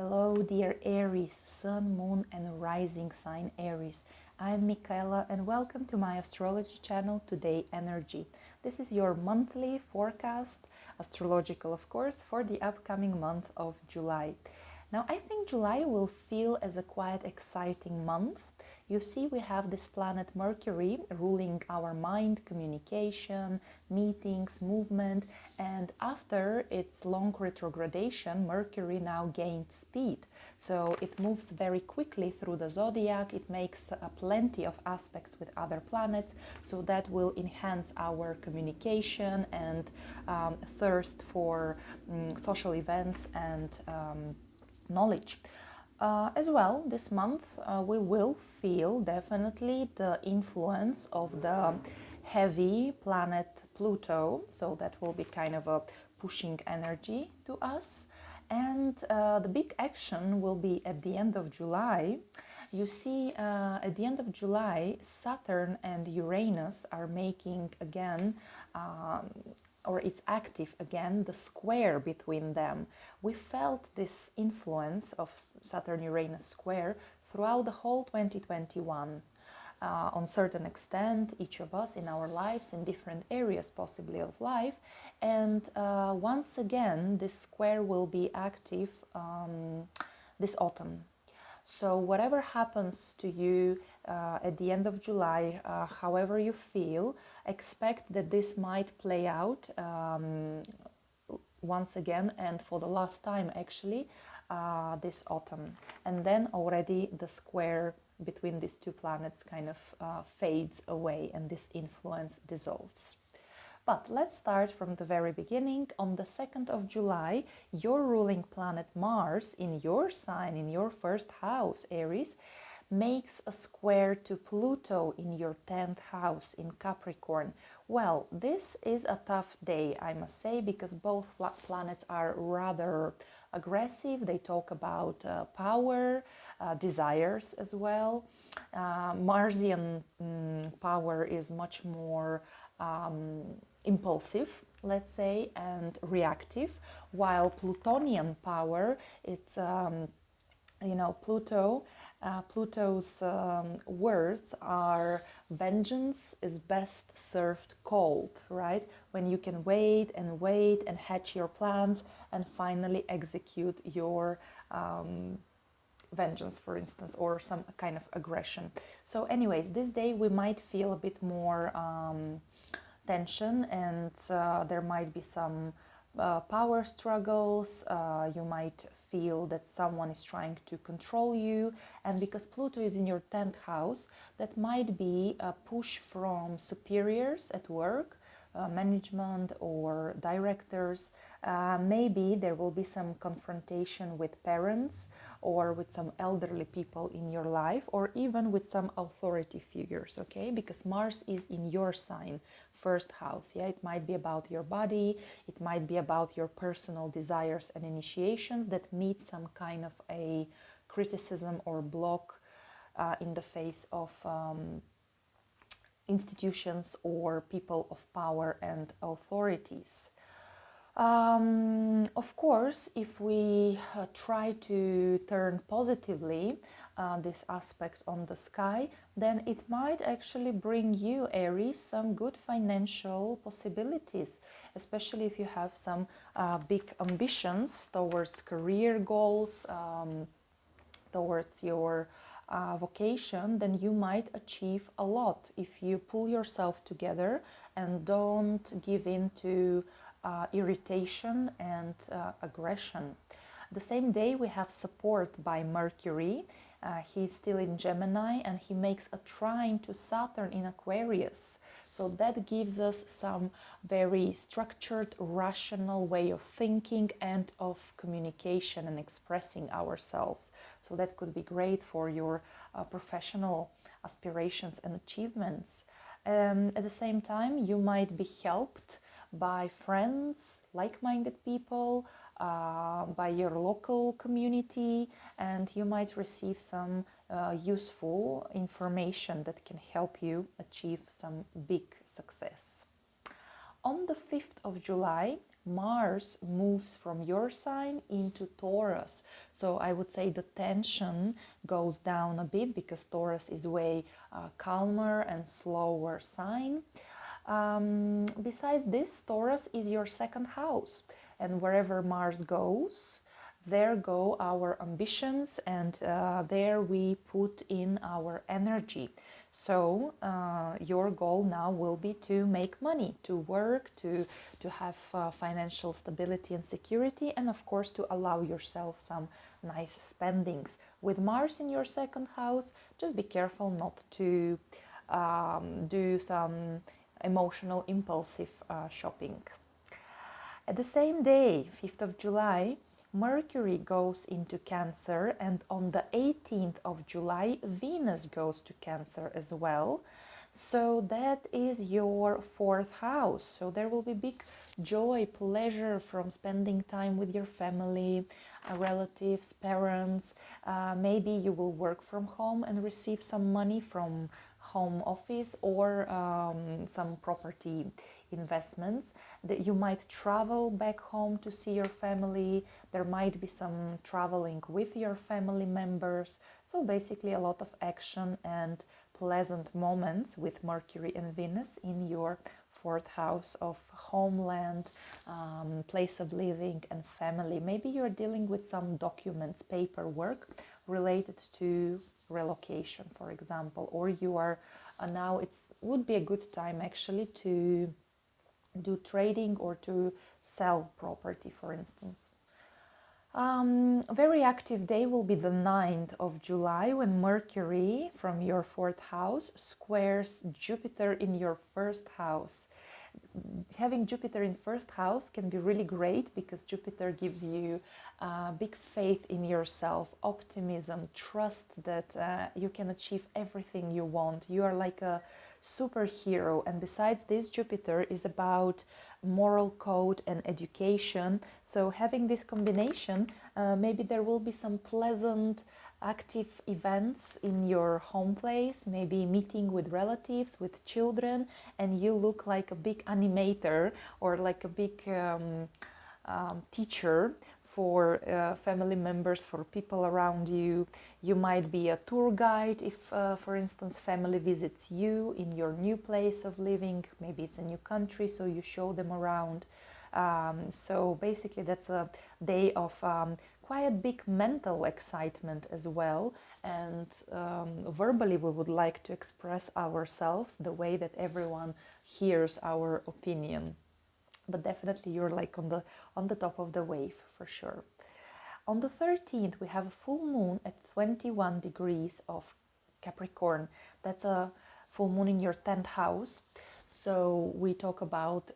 Hello, dear Aries, Sun, Moon, and Rising sign Aries. I'm Michaela, and welcome to my astrology channel, Todayenergy. This is your monthly forecast, astrological, of course, for the upcoming month of July. Now, I think July will feel as a quite exciting month. You see, we have this planet Mercury ruling our mind, communication, meetings, movement, and after its long retrogradation, Mercury now gained speed. So it moves very quickly through the Zodiac. It makes plenty of aspects with other planets, so that will enhance our communication and thirst for social events and knowledge. As well, this month we will feel definitely the influence of the heavy planet Pluto, so that will be kind of a pushing energy to us. And the big action will be at the end of July. You see, at the end of July, Saturn and Uranus are making again or it's active again, the square between them. We felt this influence of Saturn-Uranus square throughout the whole 2021. On certain extent, each of us in our lives, in different areas possibly of life. And once again, this square will be active this autumn. So whatever happens to you at the end of July, however you feel, expect that this might play out once again and for the last time actually this autumn. And then already the square between these two planets kind of fades away and this influence dissolves. But let's start from the very beginning. On the 2nd of July, your ruling planet Mars in your sign, in your first house, Aries, makes a square to Pluto in your 10th house in Capricorn. Well, this is a tough day, I must say, because both planets are rather aggressive. They talk about power, desires as well. Marsian power is much more impulsive, let's say, and reactive, while Plutonian power, it's Pluto's words are vengeance is best served cold, right? When you can wait and hatch your plans and finally execute your vengeance, for instance, or some kind of aggression. So anyways, this day we might feel a bit more tension, and there might be some power struggles. You might feel that someone is trying to control you, and because Pluto is in your 10th house, that might be a push from superiors at work, management or directors. Maybe there will be some confrontation with parents or with some elderly people in your life, or even with some authority figures, okay? Because Mars is in your sign, first house, yeah? It might be about your body, it might be about your personal desires and initiations that meet some kind of a criticism or block in the face of institutions or people of power and authorities. Of course, if we try to turn positively this aspect on the sky, then it might actually bring you, Aries, some good financial possibilities, especially if you have some big ambitions towards career goals, towards your vocation, then you might achieve a lot if you pull yourself together and don't give in to irritation and aggression. The same day we have support by Mercury. He's still in Gemini and he makes a trine to Saturn in Aquarius. So that gives us some very structured, rational way of thinking and of communication and expressing ourselves. So that could be great for your professional aspirations and achievements. At the same time, you might be helped by friends, like-minded people, by your local community, and you might receive some useful information that can help you achieve some big success. On the 5th of July, Mars moves from your sign into Taurus. So I would say the tension goes down a bit because Taurus is way calmer and slower sign. Besides this, Taurus is your second house, and wherever Mars goes, there go our ambitions, and there we put in our energy. So your goal now will be to make money, to work, to have financial stability and security, and of course to allow yourself some nice spendings. With Mars in your second house, just be careful not to do some emotional impulsive shopping. At the same day, 5th of July, Mercury goes into Cancer, and on the 18th of July, Venus goes to Cancer as well. So that is your fourth house. So there will be big joy, pleasure from spending time with your family, relatives, parents. Maybe you will work from home and receive some money from home office or some property investments. That you might travel back home to see your family. There might be some traveling with your family members. So basically a lot of action and pleasant moments with Mercury and Venus in your fourth house of homeland, place of living and family. Maybe you're dealing with some documents, paperwork related to relocation, for example, or you are now it would be a good time actually to do trading or to sell property, for instance. A very active day will be the 9th of July when Mercury from your fourth house squares Jupiter in your first house. Having Jupiter in first house can be really great because Jupiter gives you big faith in yourself, optimism, trust that you can achieve everything you want. You are like a superhero, and besides this, Jupiter is about moral code and education. So having this combination, maybe there will be some pleasant active events in your home place, maybe meeting with relatives, with children, and you look like a big animator or like a big teacher for family members, for people around you. You might be a tour guide if, for instance, family visits you in your new place of living. Maybe it's a new country, so you show them around. So basically that's a day of quite big mental excitement as well, and verbally we would like to express ourselves the way that everyone hears our opinion. But definitely you're like on the top of the wave for sure. On the 13th we have a full moon at 21 degrees of Capricorn. That's a full moon in your 10th house. So we talk about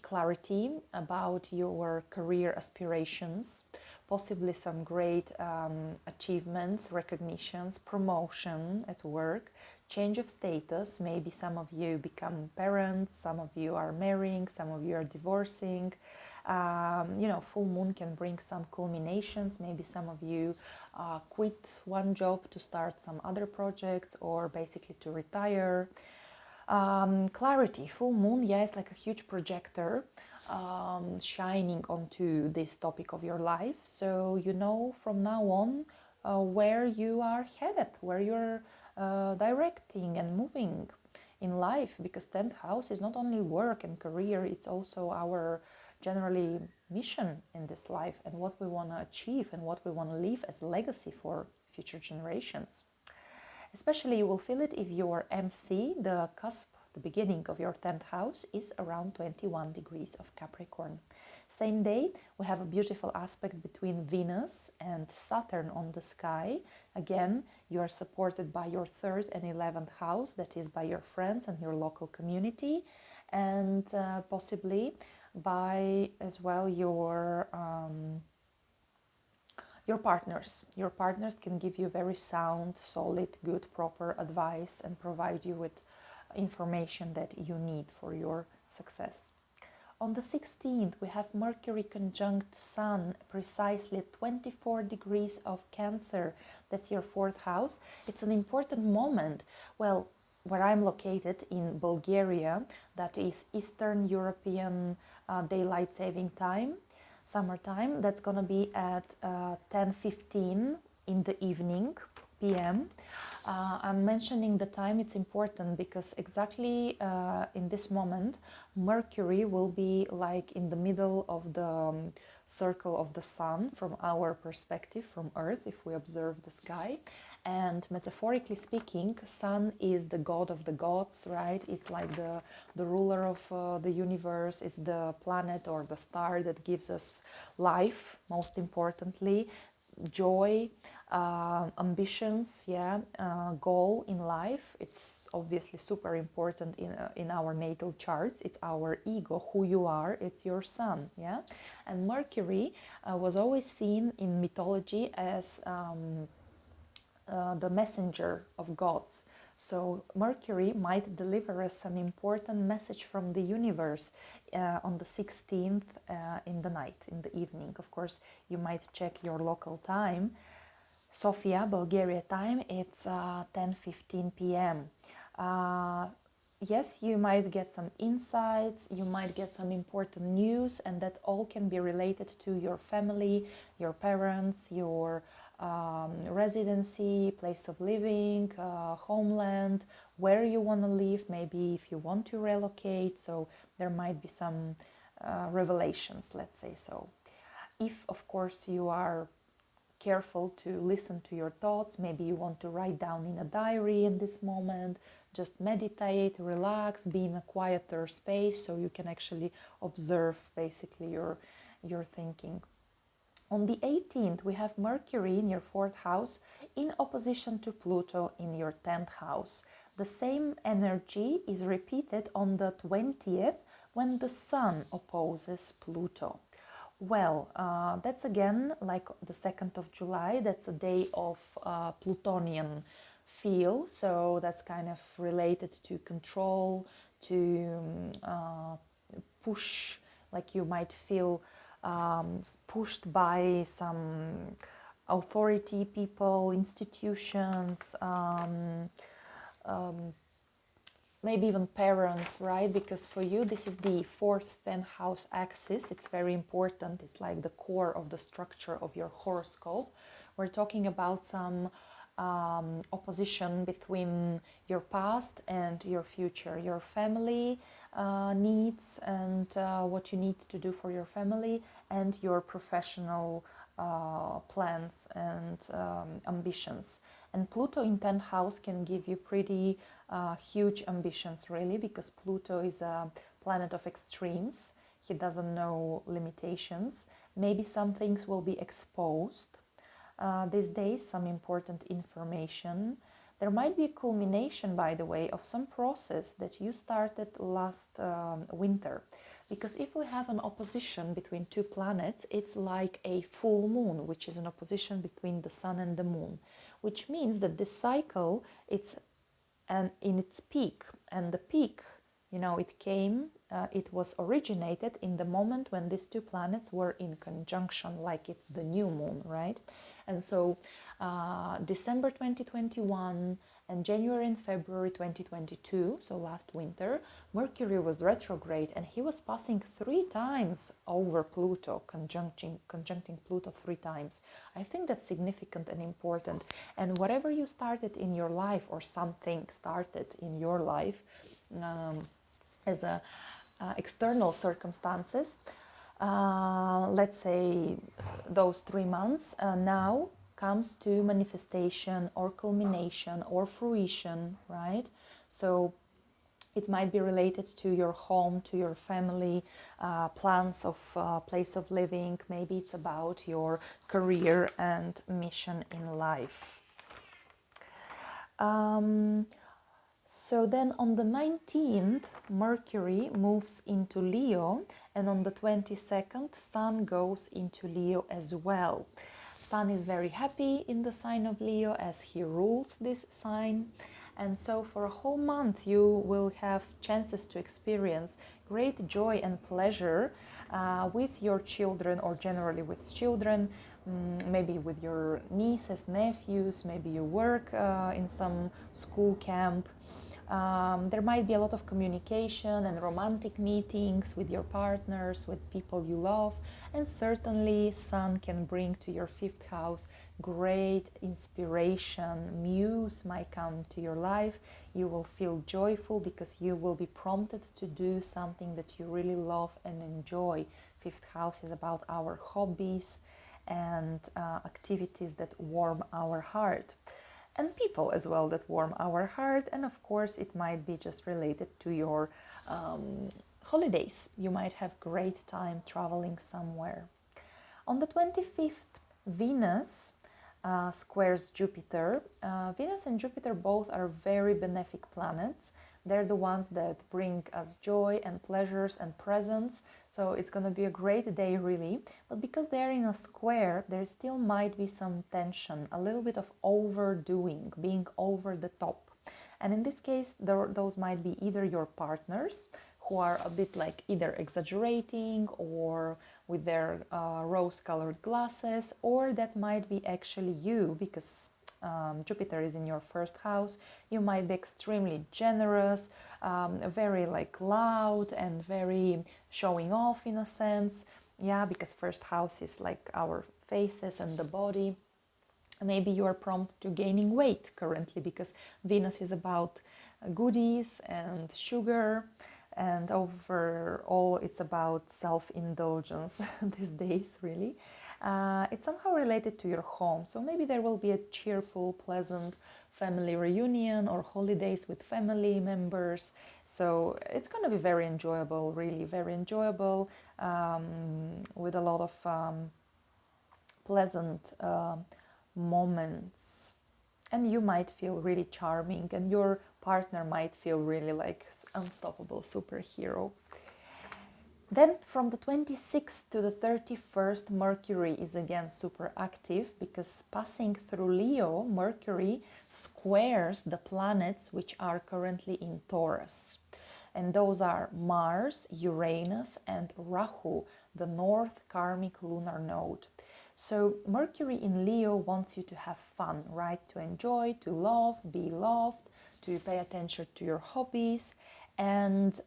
clarity, about your career aspirations, possibly some great achievements, recognitions, promotion at work, change of status. Maybe some of you become parents, some of you are marrying, some of you are divorcing. Full moon can bring some culminations. Maybe some of you quit one job to start some other projects, or basically to retire. Clarity, full moon, yeah, it's like a huge projector shining onto this topic of your life. So you know from now on where you are headed, where you're directing and moving in life, because 10th house is not only work and career, it's also our generally mission in this life and what we want to achieve and what we want to leave as legacy for future generations. Especially you will feel it if your MC, the cusp, the beginning of your 10th house, is around 21 degrees of Capricorn. Same day, we have a beautiful aspect between Venus and Saturn on the sky. Again, you are supported by your 3rd and 11th house, that is by your friends and your local community, and possibly by as well your partners. Your partners can give you very sound, solid, good, proper advice and provide you with information that you need for your success. On the 16th, we have Mercury conjunct Sun, precisely at 24 degrees of Cancer. That's your 4th house. It's an important moment. Well, where I'm located in Bulgaria, that is Eastern European daylight saving time, summertime. That's gonna be at 10:15 in the evening p.m. I'm mentioning the time, it's important because exactly in this moment Mercury will be like in the middle of the circle of the sun from our perspective, from Earth, if we observe the sky. And metaphorically speaking, sun is the god of the gods, right? It's like the ruler of the universe. It's the planet or the star that gives us life, most importantly, joy, ambitions, goal in life. It's obviously super important in our natal charts. It's our ego, who you are. It's your sun, yeah. And Mercury was always seen in mythology as the messenger of gods. So Mercury might deliver us some important message from the universe on the 16th in the night, in the evening. Of course, you might check your local time. Sofia, Bulgaria time, it's 10:15 p.m. Yes, you might get some insights, you might get some important news, and that all can be related to your family, your parents, your residency, place of living, homeland, where you want to live, maybe if you want to relocate. So there might be some revelations, let's say so. If, of course, you are careful to listen to your thoughts, maybe you want to write down in a diary in this moment, just meditate, relax, be in a quieter space so you can actually observe basically your thinking. On the 18th, we have Mercury in your 4th house in opposition to Pluto in your 10th house. The same energy is repeated on the 20th when the Sun opposes Pluto. Well, that's again like the 2nd of July. That's a day of Plutonian feel. So that's kind of related to control, to push, like you might feel pushed by some authority people, institutions, maybe even parents, right? Because for you, this is the 4th 10th house axis. It's very important. It's like the core of the structure of your horoscope. We're talking about some opposition between your past and your future, your family needs and what you need to do for your family, and your professional plans and ambitions. And Pluto in 10th house can give you pretty huge ambitions, really, because Pluto is a planet of extremes. He doesn't know limitations. Maybe some things will be exposed these days, some important information. There might be a culmination, by the way, of some process that you started last winter. Because if we have an opposition between two planets, it's like a full moon, which is an opposition between the sun and the moon, which means that this cycle, it's in its peak. And the peak, it was originated in the moment when these two planets were in conjunction, like it's the new moon, right? And so December 2021 and January and February 2022, so last winter, Mercury was retrograde and he was passing 3 times over Pluto, conjuncting Pluto 3 times. I think that's significant and important. And whatever you started in your life, or something started in your life as external circumstances, let's say those 3 months now comes to manifestation or culmination or fruition, right? So it might be related to your home, to your family, plans of place of living. Maybe it's about your career and mission in life. So then on the 19th, Mercury moves into Leo, and on the 22nd, Sun goes into Leo as well. Sun is very happy in the sign of Leo as he rules this sign. And so for a whole month, you will have chances to experience great joy and pleasure with your children, or generally with children, maybe with your nieces, nephews, maybe you work in some school camp. There might be a lot of communication and romantic meetings with your partners, with people you love, and certainly Sun can bring to your fifth house great inspiration. Muse might come to your life. You will feel joyful because you will be prompted to do something that you really love and enjoy. Fifth house is about our hobbies and activities that warm our heart, and people as well that warm our heart. And of course it might be just related to your holidays. You might have great time traveling somewhere. On the 25th, Venus squares Jupiter. Venus and Jupiter both are very benefic planets. They're the ones that bring us joy and pleasures and presents. So it's going to be a great day, really. But because they're in a square, there still might be some tension, a little bit of overdoing, being over the top. And in this case, those might be either your partners, who are a bit like either exaggerating or with their rose-colored glasses, or that might be actually you, because Jupiter is in your first house. You might be extremely generous, very like loud and very showing off in a sense. Yeah, because first house is like our faces and the body. Maybe you are prompt to gaining weight currently because Venus is about goodies and sugar, and overall it's about self-indulgence these days, really. It's somehow related to your home, so maybe there will be a cheerful, pleasant family reunion or holidays with family members. So it's going to be very enjoyable, really very enjoyable, with a lot of pleasant moments. And you might feel really charming, and your partner might feel really like unstoppable superhero. Then from the 26th to the 31st, Mercury is again super active, because passing through Leo, Mercury squares the planets which are currently in Taurus. And those are Mars, Uranus, and Rahu, the North Karmic lunar node. So Mercury in Leo wants you to have fun, right? To enjoy, to love, be loved, to pay attention to your hobbies. And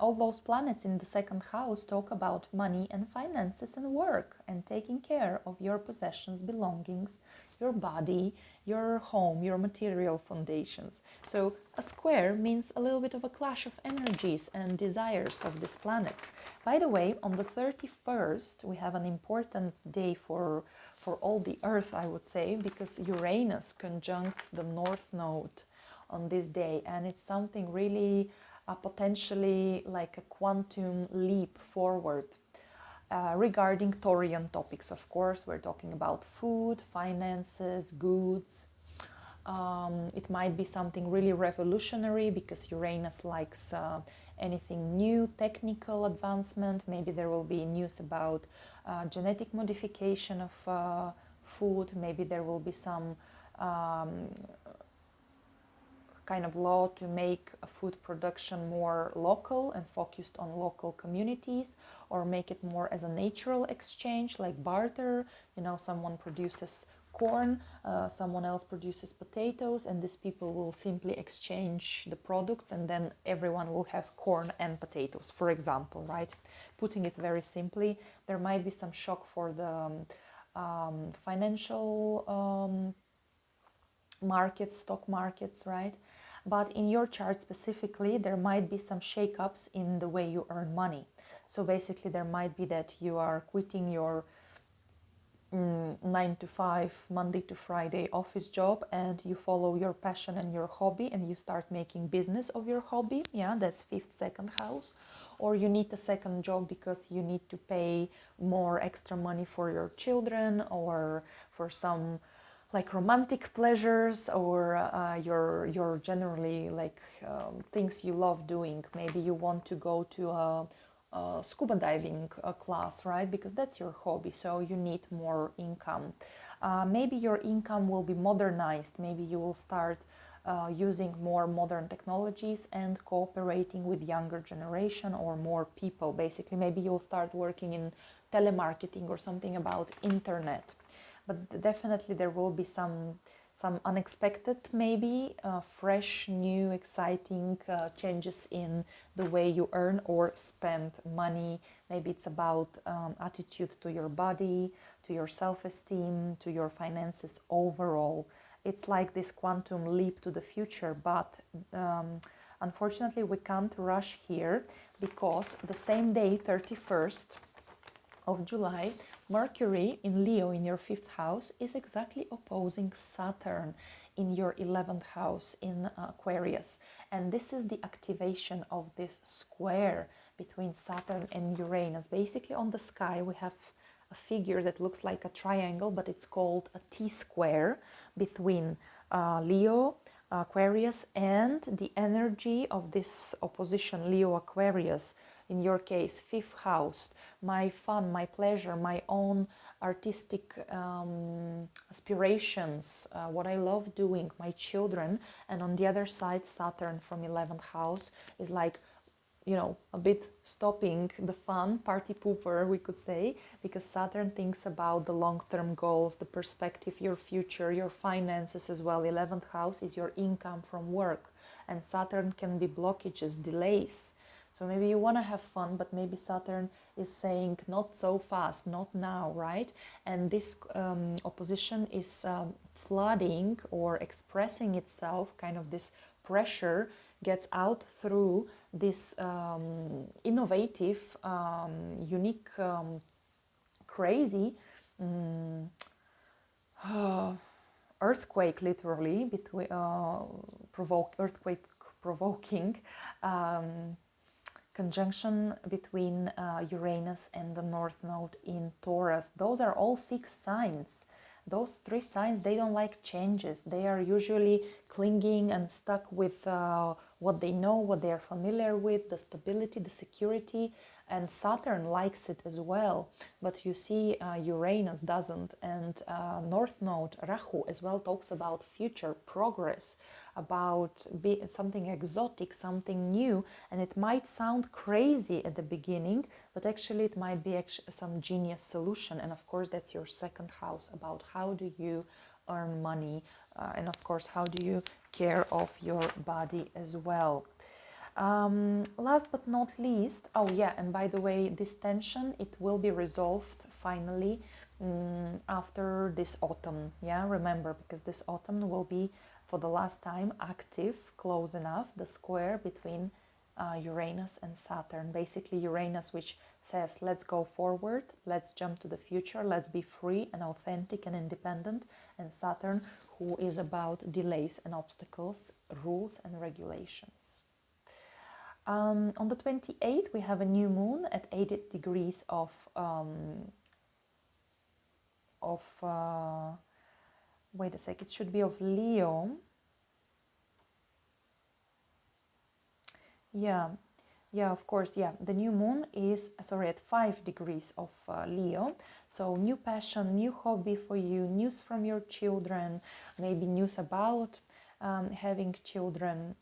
all those planets in the second house talk about money and finances and work and taking care of your possessions, belongings, your body, your home, your material foundations. So a square means a little bit of a clash of energies and desires of these planets. By the way, on the 31st, we have an important day for all the Earth, I would say, because Uranus conjuncts the North Node on this day, and it's something really potentially like a quantum leap forward regarding Taurian topics. Of course, we're talking about food, finances, goods. It might be something really revolutionary because Uranus likes anything new, technical advancement. Maybe there will be news about genetic modification of food. Maybe there will be some kind of law to make food production more local and focused on local communities, or make it more as a natural exchange, like barter. You know, someone produces corn, someone else produces potatoes, and these people will simply exchange the products, and then everyone will have corn and potatoes, for example, right? Putting it very simply, there might be some shock for the financial markets, stock markets, right? But in your chart specifically, there might be some shakeups in the way you earn money. So basically, there might be that you are quitting your 9 to 5, Monday to Friday office job, and you follow your passion and your hobby, and you start making business of your hobby. Yeah, that's fifth, second house. Or you need a second job because you need to pay more extra money for your children, or for some like romantic pleasures, or your generally like things you love doing. Maybe you want to go to a scuba diving class, right? Because that's your hobby, so you need more income. Maybe your income will be modernized. Maybe you will start using more modern technologies and cooperating with younger generation or more people. Basically, maybe you'll start working in telemarketing or something about internet. But definitely there will be some some unexpected, maybe fresh, new, exciting changes in the way you earn or spend money. Maybe it's about attitude to your body, to your self-esteem, to your finances overall. It's like this quantum leap to the future, but unfortunately we can't rush here, because the same day, 31st of July, Mercury in Leo in your 5th house is exactly opposing Saturn in your 11th house in Aquarius. And this is the activation of this square between Saturn and Uranus. Basically on the sky we have a figure that looks like a triangle, but it's called a T-square between Leo, Aquarius, and the energy of this opposition, Leo Aquarius, in your case 5th house, my fun, my pleasure, my own artistic aspirations, what I love doing, my children. And on the other side, Saturn from 11th house is like, you know, a bit stopping the fun, party pooper, we could say, because Saturn thinks about the long-term goals, the perspective, your future, your finances as well. 11th house is your income from work, and Saturn can be blockages, delays. So maybe you want to have fun, but maybe Saturn is saying not so fast, not now, right? And this opposition is flooding or expressing itself, kind of this pressure gets out through this innovative, unique, crazy earthquake, literally, between earthquake provoking conjunction between Uranus and the North Node in Taurus. Those are all fixed signs. Those 3 signs, they don't like changes. They are usually clinging and stuck with what they know, what they are familiar with, the stability, the security. And Saturn likes it as well. But you see, Uranus doesn't. And North Node, Rahu, as well talks about future progress, about something exotic, something new. And it might sound crazy at the beginning, but actually it might be some genius solution. And of course, that's your 2nd house, about how do you earn money, and of course, how do you care of your body as well. Last but not least, oh yeah, and by the way, this tension, it will be resolved finally after this autumn. Yeah, remember, because this autumn will be for the last time active, close enough, the square between Uranus and Saturn. Basically Uranus, which says let's go forward, let's jump to the future, let's be free and authentic and independent, and Saturn, who is about delays and obstacles, rules and regulations. On the 28th we have a new moon at 80 degrees of wait a sec, it should be of Leo. Yeah, of course, yeah. The new moon is, sorry, at 5 degrees of Leo. So new passion, new hobby for you, news from your children, maybe news about having children.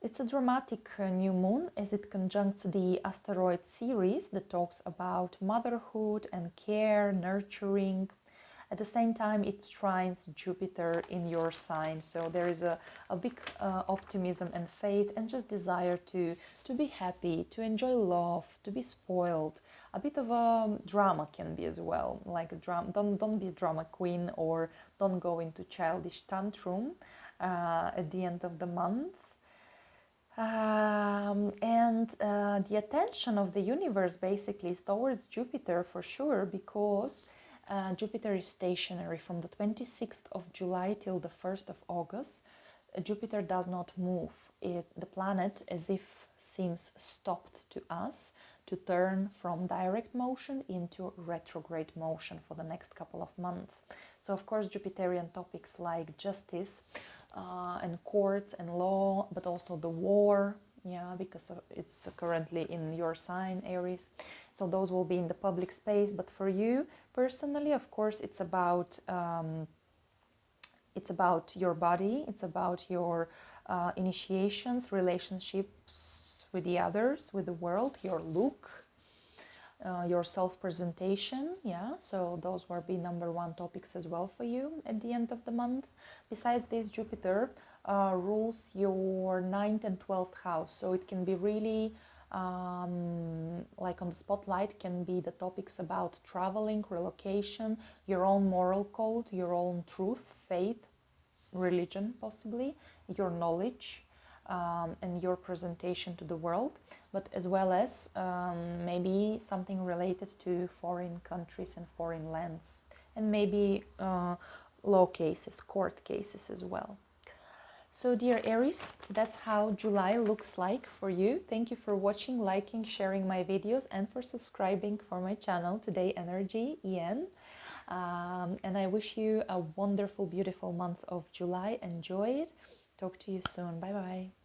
It's a dramatic new moon as it conjuncts the asteroid Ceres that talks about motherhood and care, nurturing. At the same time, it trines Jupiter in your sign. So there is a big optimism and faith and just desire to be happy, to enjoy love, to be spoiled. A bit of a drama can be as well, like a drama. Don't be a drama queen, or don't go into childish tantrum at the end of the month. And the attention of the universe basically is towards Jupiter for sure, because Jupiter is stationary from the 26th of July till the 1st of August. Jupiter does not move. The planet, as if seems stopped to us, to turn from direct motion into retrograde motion for the next couple of months. So of course Jupiterian topics like justice and courts and law, but also the war, yeah, because it's currently in your sign, Aries. So those will be in the public space. But for you personally, of course, it's about your body, it's about your initiations, relationships with the others, with the world, your look. your self-presentation. Yeah, so those will be #1 topics as well for you at the end of the month. Besides this, Jupiter rules your 9th and 12th house, so it can be really like on the spotlight can be the topics about traveling, relocation, your own moral code, your own truth, faith, religion possibly, your knowledge, and your presentation to the world, but as well as maybe something related to foreign countries and foreign lands, and maybe law cases, court cases as well. So dear Aries, that's how July looks like for you. Thank you for watching, liking, sharing my videos, and for subscribing for my channel, Todayenergy, EN. And I wish you a wonderful, beautiful month of July. Enjoy it. Talk to you soon. Bye-bye.